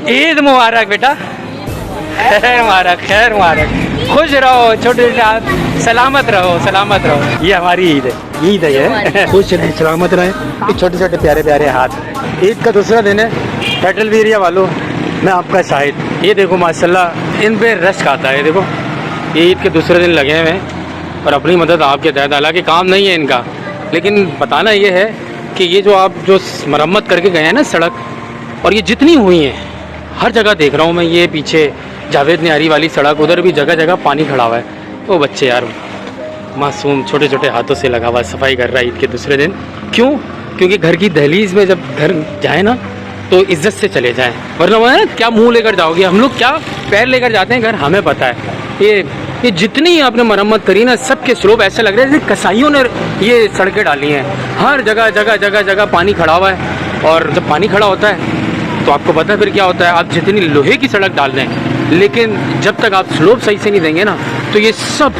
ईद मुबारक बेटा, खैर मुबारक, खैर मुबारक, खुश रहो, छोटे छोटे हाथ, सलामत रहो, सलामत रहो। ये हमारी ईद है, ईद है ये। खुश रहें, सलामत रहें, ये छोटे छोटे प्यारे प्यारे हाथ। ईद का दूसरा दिन है, फेडरल एरिया वालों, मैं आपका शाहिद। ये देखो माशाल्लाह इन पे रश खाता है, ये देखो ये ईद के दूसरे दिन लगे हुए हैं और अपनी मदद आपके तहत। हालांकि काम नहीं है इनका, लेकिन बताना ये है कि ये जो आप जो मरम्मत करके गए हैं ना सड़क, और ये जितनी हुई हैं हर जगह देख रहा हूँ मैं, ये पीछे जावेद नियारी वाली सड़क, उधर भी जगह जगह पानी खड़ा हुआ है। वो बच्चे यार मासूम छोटे छोटे हाथों से लगा हुआ सफाई कर रहा है ईद के दूसरे दिन। क्यों? क्योंकि घर की दहलीज में जब घर जाए ना तो इज्जत से चले जाएं, वरना वो है क्या मुंह लेकर जाओगे, हम लोग क्या पैर लेकर जाते हैं घर, हमें पता है। ये जितनी आपने मरम्मत करी ना, सबके स्लोप ऐसे लग रहे हैं जैसे कसाईयों ने ये सड़कें डाली हैं। हर जगह जगह जगह जगह पानी खड़ा हुआ है, और जब पानी खड़ा होता है तो आपको पता है फिर क्या होता है। आप जितनी लोहे की सड़क डाल दें, लेकिन जब तक आप स्लोप सही से नहीं देंगे ना तो ये सब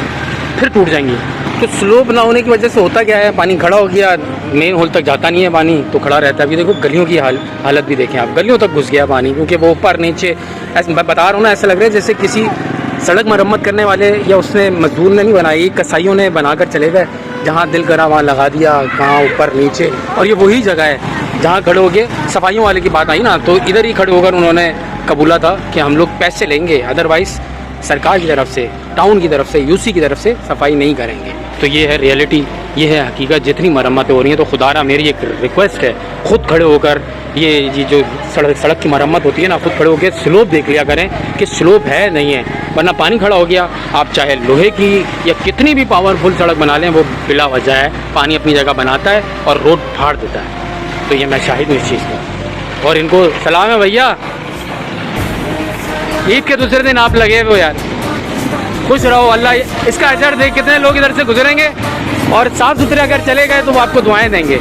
फिर टूट जाएंगी। तो स्लोप ना होने की वजह से होता क्या है, पानी खड़ा हो गया, मेन होल तक जाता नहीं है पानी, तो खड़ा रहता है। अभी देखो गलियों की हालत भी देखें आप, गलियों तक घुस गया पानी, क्योंकि वो ऊपर नीचे ऐसे मैं बता रहा हूँ ना, ऐसा लग रहा है जैसे किसी सड़क मरम्मत करने वाले या उसने मजदूर ने नहीं बनाई, कसाईयों ने बनाकर चले गए। जहाँ दिल करा वहाँ लगा दिया, कहाँ ऊपर नीचे। और ये वही जगह है जहाँ खड़े हो गए, सफाइयों वाले की बात आई ना, तो इधर ही खड़े होकर उन्होंने कबूला था कि हम लोग पैसे लेंगे, अदरवाइज़ सरकार की तरफ से, टाउन की तरफ से, यूसी की तरफ से सफाई नहीं करेंगे। तो ये है रियलिटी, ये है हकीकत। जितनी मरम्मतें हो रही हैं, तो खुदारा मेरी एक रिक्वेस्ट है, खुद खड़े होकर ये जो सड़क की मरम्मत होती है ना, खुद खड़े होकर स्लोप देख लिया करें कि स्लोप है नहीं है, वरना पानी खड़ा हो गया, आप चाहे लोहे की या कितनी भी पावरफुल सड़क बना लें, वो बिला वजह है पानी अपनी जगह बनाता है और रोड फाड़ देता है। तो ये मैं शाहिद हूँ इस चीज़ का, और इनको सलाम है भैया। ईद के दूसरे दिन आप लगे हो यार, खुश रहो, अल्लाह इसका अजर दे। कितने लोग इधर से गुजरेंगे और साफ़ सुथरे अगर चले गए तो वो आपको दुआएं देंगे।